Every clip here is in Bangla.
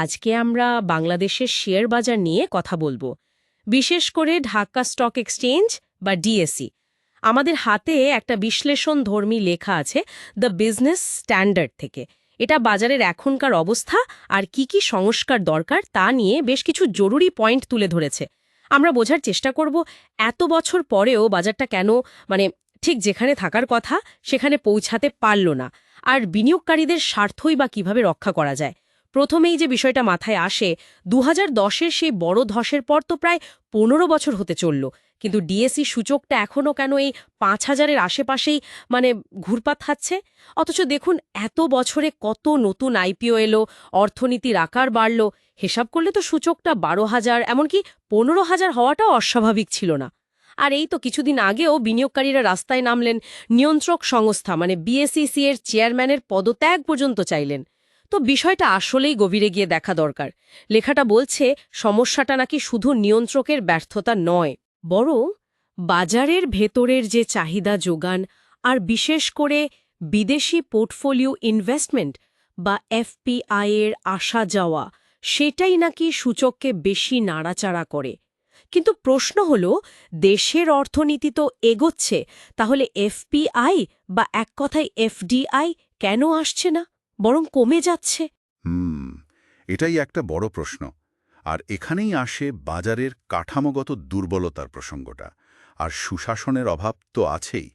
আজকে আমরা বাংলাদেশের শেয়ার বাজার নিয়ে কথা বলবো, বিশেষ করে ঢাকা স্টক এক্সচেঞ্জ বা ডিএসই। আমাদের হাতে একটা বিশ্লেষণধর্মী লেখা আছে দ্য বিজনেস স্ট্যান্ডার্ড থেকে। এটা বাজারের এখনকার অবস্থা আর কি কি সংস্কার দরকার তা নিয়ে বেশ কিছু জরুরি পয়েন্ট তুলে ধরেছে। আমরা বোঝার চেষ্টা করব এত বছর পরেও বাজারটা কেন মানে ঠিক যেখানে থাকার কথা সেখানে পৌঁছাতে পারল না, আর বিনিয়োগকারীদের স্বার্থই বা কিভাবে রক্ষা করা যায়। প্রথমেই যে বিষয়টা মাথায় আসে, ২০১০-এর সেই বড় ধসের পর তো প্রায় ১৫ বছর হতে চলল, কিন্তু ডিএসই সূচকটা এখনও কেন এই ৫,০০০-এর আশেপাশেই মানে ঘুরপাত খাচ্ছে? অথচ দেখুন এত বছরে কত নতুন আইপিও এলো, অর্থনীতির আকার বাড়ল, হিসাব করলে তো সূচকটা ১২,০০০ এমনকি ১৫,০০০ হওয়াটাও অস্বাভাবিক ছিল না। আর এই তো কিছুদিন আগেও বিনিয়োগকারীরা রাস্তায় নামলেন, নিয়ন্ত্রক সংস্থা মানে বিএসইসি এর চেয়ারম্যানের পদত্যাগ পর্যন্ত চাইলেন। তো বিষয়টা আসলেই গভীরে গিয়ে দেখা দরকার। লেখাটা বলছে সমস্যাটা নাকি শুধু নিয়ন্ত্রকের ব্যর্থতা নয়, বরং বাজারের ভেতরের যে চাহিদা যোগান আর বিশেষ করে বিদেশি পোর্টফোলিও ইনভেস্টমেন্ট বা এফপিআই এর আসা যাওয়া, সেটাই নাকি সূচককে বেশি নাড়াচাড়া করে। কিন্তু প্রশ্ন হল, দেশের অর্থনীতি তো এগোচ্ছে, তাহলে এফপিআই বা এক কথায় এফডিআই কেন আসছে না, বরং কমে যাচ্ছে? হুম এটাই একটা বড় প্রশ্ন। আর এখানেই আসে বাজারের কাঠামোগত দুর্বলতার প্রসঙ্গটা। আর সুশাসনের অভাব তো আছেই।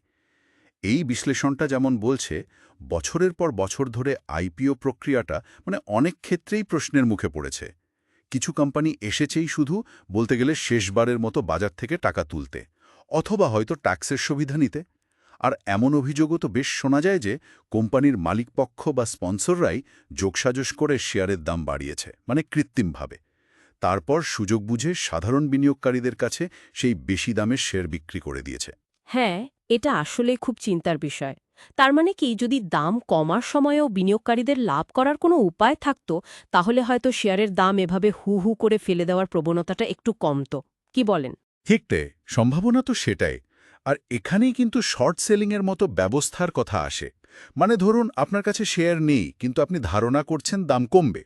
এই বিশ্লেষণটা যেমন বলছে, বছরের পর বছর ধরে আইপিও প্রক্রিয়াটা অনেক ক্ষেত্রেই প্রশ্নের মুখে পড়েছে। কিছু কোম্পানি এসেছেই শুধু বলতে গেলে শেষবারের মতো বাজার থেকে টাকা তুলতে, অথবা হয়তো ট্যাক্সের সুবিধা নিতে। আর এমন অভিযোগও তো বেশ শোনা যায় যে কোম্পানির মালিকপক্ষ বা স্পন্সররাই যোগসাজশ করে শেয়ারের দাম বাড়িয়েছে, কৃত্রিমভাবে। তারপর সুযোগ বুঝে সাধারণ বিনিয়োগকারীদের কাছে সেই বেশি দামে শেয়ার বিক্রি করে দিয়েছে। হ্যাঁ, এটা আসলে খুব চিন্তার বিষয়। তার মানে কি, যদি দাম কমার সময়েও বিনিয়োগকারীদের লাভ করার কোনো উপায় থাকত, তাহলে হয়তো শেয়ারের দাম এভাবে হু হু করে ফেলে দেওয়ার প্রবণতাটা একটু কমতো। কি বলেন? ঠিকতে, সম্ভাবনা তো সেটাই। আর এখানেই কিন্তু শর্ট সেলিংয়ের মতো ব্যবস্থার কথা আসে। ধরুন আপনার কাছে শেয়ার নেই, কিন্তু আপনি ধারণা করছেন দাম কমবে।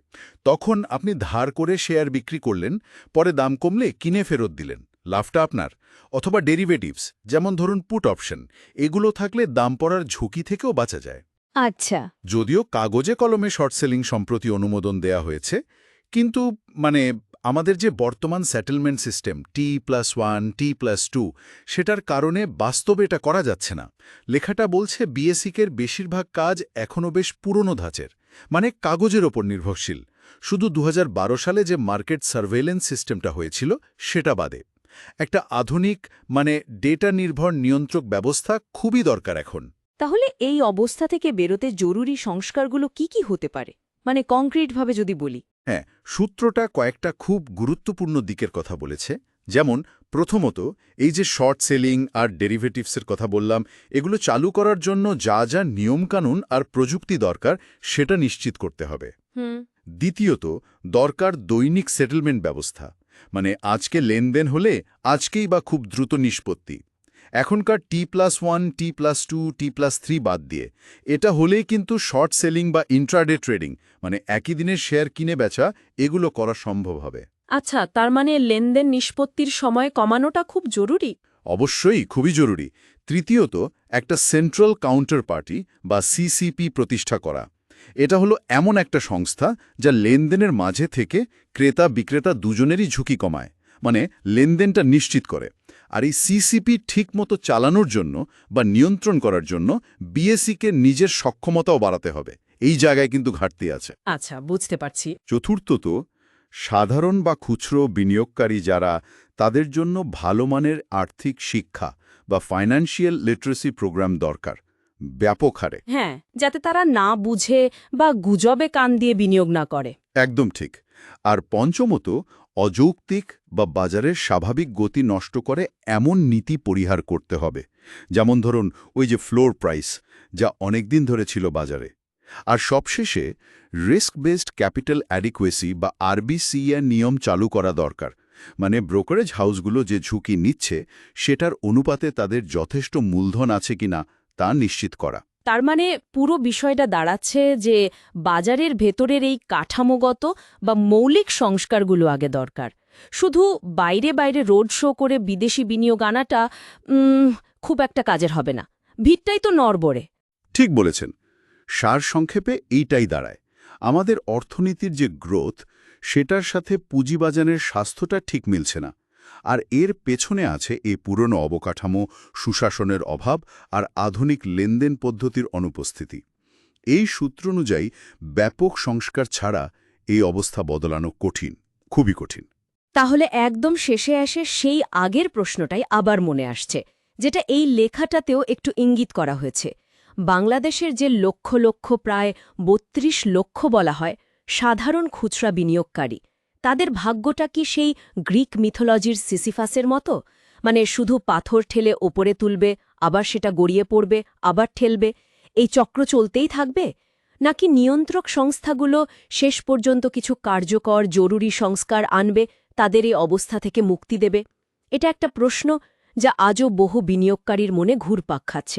তখন আপনি ধার করে শেয়ার বিক্রি করলেন, পরে দাম কমলে কিনে ফেরত দিলেন, লাভটা আপনার। অথবা ডেরিভেটিভস, যেমন ধরুন পুট অপশন, এগুলো থাকলে দাম পড়ার ঝুঁকি থেকেও বাঁচা যায়। আচ্ছা। যদিও কাগজে কলমে শর্ট সেলিং সম্প্রতি অনুমোদন দেয়া হয়েছে, কিন্তু মানে আমাদের যে বর্তমান সেটেলমেন্ট সিস্টেম T+1, T+2, সেটার কারণে বাস্তবে এটা করা যাচ্ছে না। লেখাটা বলছে বিএসইকের বেশিরভাগ কাজ এখনও বেশ পুরনো ধাঁচের, কাগজের ওপর নির্ভরশীল। শুধু ২০১২ সালে যে মার্কেট সার্ভেইলেন্স সিস্টেমটা হয়েছিল সেটা বাদে। একটা আধুনিক ডেটা নির্ভর নিয়ন্ত্রক ব্যবস্থা খুবই দরকার এখন। তাহলে এই অবস্থা থেকে বেরোতে জরুরি সংস্কারগুলো কি কি হতে পারে, কংক্রিটভাবে যদি বলি? হ্যাঁ, সূত্রটা কয়েকটা খুব গুরুত্বপূর্ণ দিকের কথা বলেছে। যেমন প্রথমত, এই যে শর্ট সেলিং আর ডেরিভেটিভসের কথা বললাম, এগুলো চালু করার জন্য যা যা নিয়মকানুন আর প্রযুক্তি দরকার সেটা নিশ্চিত করতে হবে। দ্বিতীয়ত, দরকার দৈনিক সেটেলমেন্ট ব্যবস্থা। আজকে লেনদেন হলে আজকেই বা খুব দ্রুত নিষ্পত্তি। এখনকার T+1, T+2, T+3 বাদ দিয়ে এটা হলেই কিন্তু শর্ট সেলিং বা ইন্ট্রাডে ট্রেডিং, একই দিনের শেয়ার কিনে বেচা, এগুলো করা সম্ভব হবে। আচ্ছা, তার মানে লেনদেন নিষ্পত্তির সময় কমানোটা খুব জরুরি। অবশ্যই খুবই জরুরি। তৃতীয়ত, একটা সেন্ট্রাল কাউন্টার পার্টি বা সিসিপি প্রতিষ্ঠা করা। এটা হলো এমন একটা সংস্থা যা লেনদেনের মাঝে থেকে ক্রেতা বিক্রেতা দুজনেরই ঝুঁকি কমায়, লেনদেনটা নিশ্চিত করে। আর এই সিসিপি ঠিকমতো চালানোর জন্য বা নিয়ন্ত্রণ করার জন্য বিএসইকে নিজের সক্ষমতাও বাড়াতে হবে। এই জায়গায় কিন্তু ঘাটতি আছে। আচ্ছা, বুঝতে পারছি। চতুর্থত, সাধারণ বা খুচরো বিনিয়োগকারী যারা, তাদের জন্য ভালো মানের আর্থিক শিক্ষা বা ফাইন্যান্সিয়াল লিটারেসি প্রোগ্রাম দরকার, ব্যাপক হারে। হ্যাঁ, যাতে তারা না বুঝে বা গুজবে কান দিয়ে বিনিয়োগ না করে। একদম ঠিক। আর পঞ্চমত, অযৌক্তিক বা বাজারের স্বাভাবিক গতি নষ্ট করে এমন নীতি পরিহার করতে হবে, যেমন ধরুন ওই যে ফ্লোর প্রাইস, যা অনেকদিন ধরে ছিল বাজারে। আর সবশেষে রিস্ক বেসড ক্যাপিটাল অ্যাডিকুয়েসি বা আরবিসিএ নিয়ম চালু করা দরকার। ব্রোকারেজ হাউসগুলো যে ঝুঁকি নিচ্ছে সেটার অনুপাতে তাদের যথেষ্ট মূলধন আছে কিনা তা নিশ্চিত করা। তার মানে পুরো বিষয়টা দাঁড়াচ্ছে যে বাজারের ভেতরের এই কাঠামোগত বা মৌলিক সংস্কারগুলো আগে দরকার। শুধু বাইরে বাইরে রোড শো করে বিদেশি বিনিয়োগ আনাটা খুব একটা কাজের হবে না। ভিড়টাই তো নড়বড়ে। ঠিক বলেছেন। সারসংক্ষেপে এইটাই দাঁড়ায়, আমাদের অর্থনীতির যে গ্রোথ, সেটার সাথে পুঁজিবাজারের স্বাস্থ্যটা ঠিক মিলছে না। আর এর পেছনে আছে এই পুরনো অবকাঠামো, সুশাসনের অভাব আর আধুনিক লেনদেন পদ্ধতির অনুপস্থিতি। এই সূত্র অনুযায়ী ব্যাপক সংস্কার ছাড়া এই অবস্থা বদলানো কঠিন, খুবই কঠিন। তাহলে একদম শেষে আসে সেই আগের প্রশ্নটাই আবার মনে আসছে, যেটা এই লেখাটাতেও একটু ইঙ্গিত করা হয়েছে। বাংলাদেশের যে লক্ষ লক্ষ প্রায় ৩২ লক্ষ বলা হয় সাধারণ খুচরা বিনিয়োগকারী, তাদের ভাগ্যটা কি সেই গ্রিক মিথোলজির সিসিফাসের মতো? মানে শুধু পাথর ঠেলে ওপরে তুলবে, আবার সেটা গড়িয়ে পড়বে, আবার ঠেলবে, এই চক্র চলতেই থাকবে? নাকি নিয়ন্ত্রক সংস্থাগুলো শেষ পর্যন্ত কিছু কার্যকর জরুরি সংস্কার আনবে, তাদের এই অবস্থা থেকে মুক্তি দেবে? এটা একটা প্রশ্ন যা আজও বহু বিনিয়োগকারীর মনে ঘুরপাক খাচ্ছে।